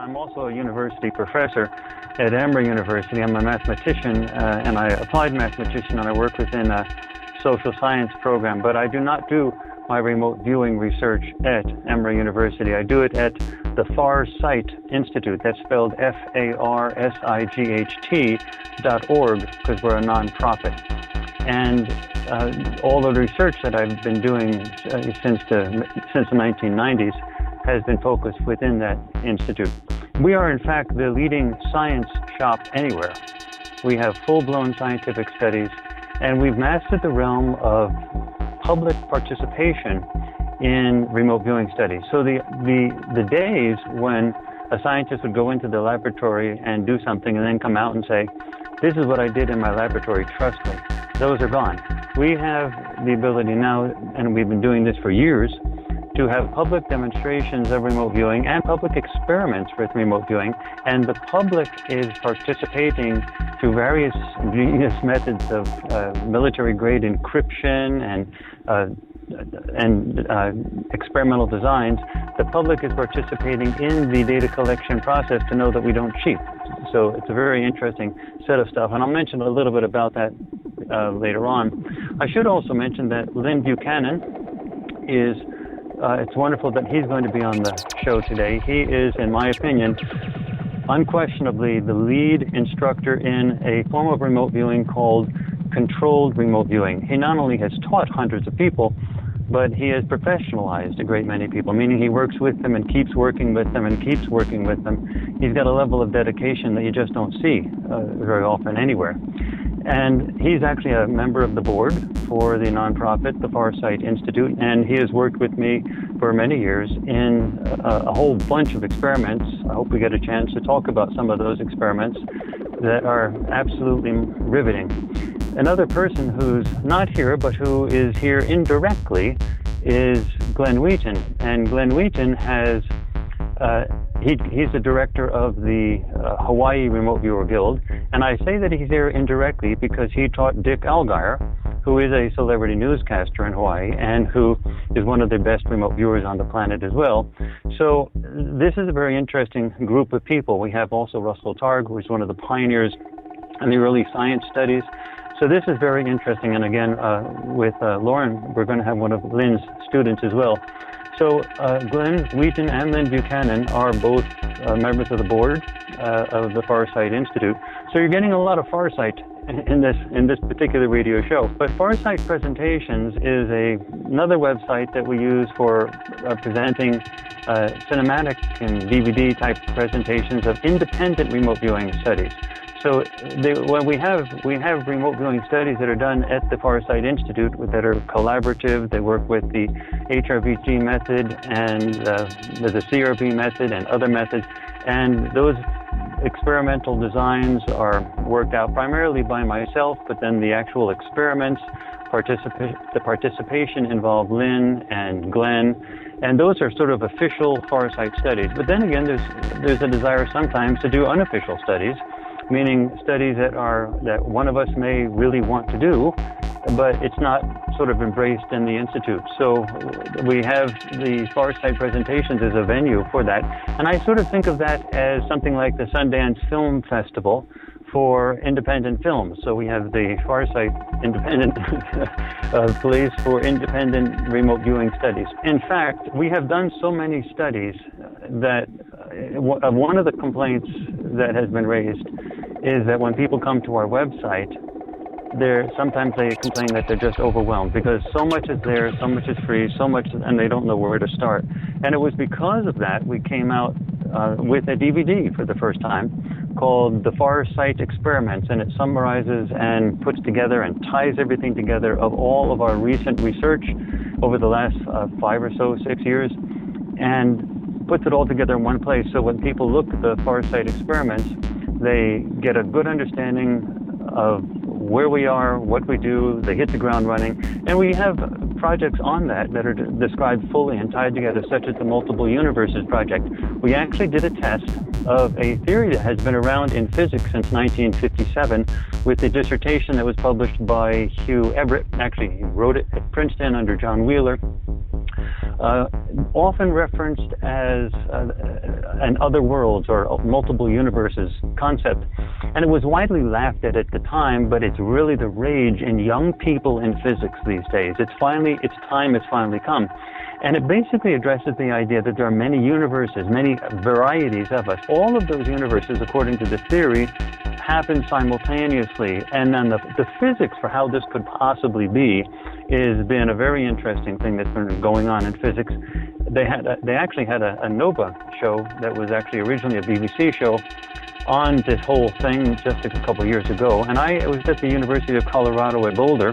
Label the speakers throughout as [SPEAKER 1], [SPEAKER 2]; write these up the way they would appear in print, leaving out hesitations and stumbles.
[SPEAKER 1] I'm also a university professor at Emory University. I'm a mathematician, and I applied mathematician, and I work within a social science program, but I do not do my remote viewing research at Emory University. I do it at the Farsight Institute. That's spelled FARSIGHT.org, because we're a nonprofit. And all the research that I've been doing since the 1990s has been focused within that institute. We are, in fact, the leading science shop anywhere. We have full-blown scientific studies, and we've mastered the realm of public participation in remote viewing studies. So the days when a scientist would go into the laboratory and do something and then come out and say, "This is what I did in my laboratory, trust me," those are gone. We have the ability now, and we've been doing this for years, to have public demonstrations of remote viewing and public experiments with remote viewing, and the public is participating through various ingenious methods of military-grade encryption and experimental designs. The public is participating in the data collection process to know that we don't cheat. So it's a very interesting set of stuff, and I'll mention a little bit about that later on. I should also mention that Lynn Buchanan is it's wonderful that he's going to be on the show today. He is, in my opinion, unquestionably the lead instructor in a form of remote viewing called controlled remote viewing. He not only has taught hundreds of people, but he has professionalized a great many people, meaning he works with them and keeps working with them and keeps working with them. He's got a level of dedication that you just don't see very often anywhere. And he's actually a member of the board for the nonprofit, the Farsight Institute, and he has worked with me for many years in a whole bunch of experiments. I hope we get a chance to talk about some of those experiments that are absolutely riveting. Another person who's not here, but who is here indirectly, is Glenn Wheaton. And Glenn Wheaton has he's the director of the Hawaii Remote Viewer Guild, and I say that he's there indirectly because he taught Dick Allgaier, who is a celebrity newscaster in Hawaii and who is one of the best remote viewers on the planet as well. So this is a very interesting group of people. We have also Russell Targ, who is one of the pioneers in the early science studies. So this is very interesting, and again, with Lauren, we're going to have one of Lynn's students as well. So Glenn Wheaton and Lynn Buchanan are both members of the board of the Farsight Institute. So you're getting a lot of Farsight in this particular radio show. But Farsight Presentations is another website that we use for presenting cinematic and DVD type presentations of independent remote viewing studies. So when we have remote viewing studies that are done at the Farsight Institute that are collaborative. They work with the HRVG method and the CRV method and other methods, and those experimental designs are worked out primarily by myself, but then the actual experiments, the participation involve Lynn and Glenn, and those are sort of official Farsight studies. But then again, there's a desire sometimes to do unofficial studies, meaning studies that one of us may really want to do, but it's not sort of embraced in the Institute. So we have the Farsight Presentations as a venue for that. And I sort of think of that as something like the Sundance Film Festival for independent films. So we have the Farsight Independent place for independent remote viewing studies. In fact, we have done so many studies that one of the complaints that has been raised is that when people come to our website, sometimes they complain that they're just overwhelmed because so much is there, so much is free, so much, and they don't know where to start. And it was because of that we came out with a DVD for the first time called The Farsight Experiments, and it summarizes and puts together and ties everything together of all of our recent research over the last 5 or so, 6 years, and puts it all together in one place. So when people look at the Farsight Experiments, they get a good understanding of where we are, what we do, they hit the ground running, and we have projects on that are described fully and tied together, such as the Multiple Universes Project. We actually did a test of a theory that has been around in physics since 1957 with a dissertation that was published by Hugh Everett. Actually, he wrote it at Princeton under John Wheeler. Often referenced as an other worlds or multiple universes concept. And it was widely laughed at the time, but it's really the rage in young people in physics these days. Its time has finally come. And it basically addresses the idea that there are many universes, many varieties of us. All of those universes, according to the theory, happen simultaneously. And then the physics for how this could possibly be has been a very interesting thing that's been going on in physics. They actually had a NOVA show that was actually originally a BBC show on this whole thing just a couple of years ago. And I was at the University of Colorado at Boulder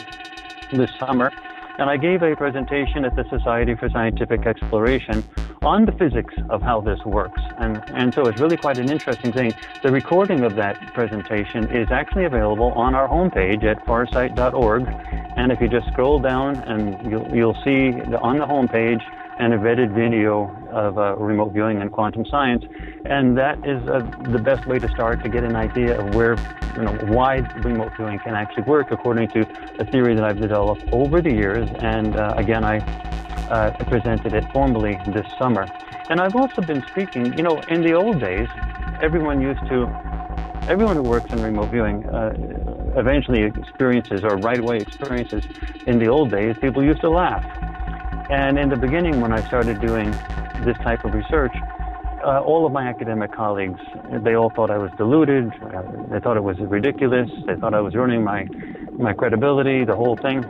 [SPEAKER 1] this summer, and I gave a presentation at the Society for Scientific Exploration on the physics of how this works. And so it's really quite an interesting thing. The recording of that presentation is actually available on our homepage at farsight.org. And if you just scroll down, and you'll see on the homepage an embedded video of remote viewing and quantum science. And that is the best way to start to get an idea of why remote viewing can actually work according to a theory that I've developed over the years. And again, I presented it formally this summer. And I've also been speaking, in the old days, everyone who works in remote viewing eventually experiences, or right-away experiences. In the old days, people used to laugh. And in the beginning, when I started doing this type of research, all of my academic colleagues, they all thought I was deluded. They thought it was ridiculous. They thought I was ruining my credibility, the whole thing.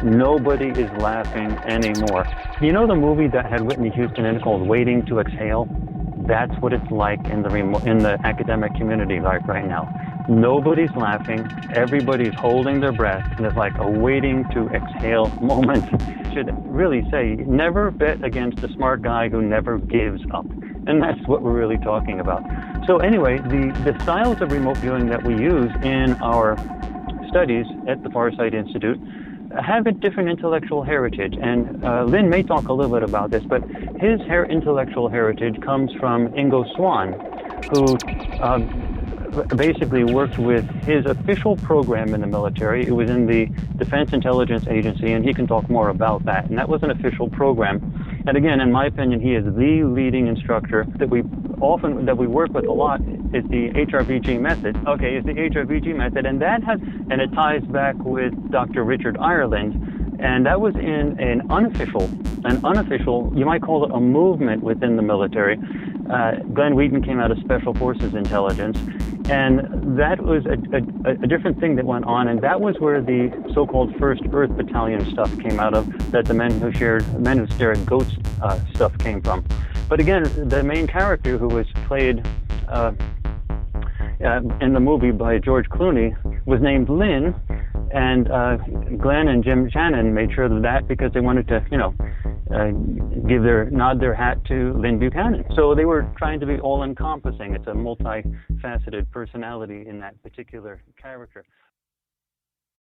[SPEAKER 1] Nobody is laughing anymore. You know the movie that had Whitney Houston in it called Waiting to Exhale? That's what it's like in the academic community right now. Nobody's laughing. Everybody's holding their breath, and it's like a waiting to exhale moment. Should really say, never bet against a smart guy who never gives up. And that's what we're really talking about. So anyway, the styles of remote viewing that we use in our studies at the Farsight Institute have a different intellectual heritage. And Lynn may talk a little bit about this, but his intellectual heritage comes from Ingo Swann, who basically worked with his official program in the military. It was in the Defense Intelligence Agency, and he can talk more about that. And that was an official program. And again, in my opinion, he is the leading instructor that we work with a lot. Is the HRVG method. Okay, it's the HRVG method, and it ties back with Dr. Richard Ireland, and that was in an unofficial, you might call it a movement within the military. Glenn Wheaton came out of Special Forces Intelligence, and that was a different thing that went on, and that was where the so-called First Earth Battalion stuff came out of, that the men who stared goats stuff came from. But again, the main character, who was played in the movie by George Clooney, was named Lynn, and Glenn and Jim Shannon made sure of that because they wanted to, nod their hat to Lynn Buchanan. So they were trying to be all-encompassing. It's a multifaceted personality in that particular character.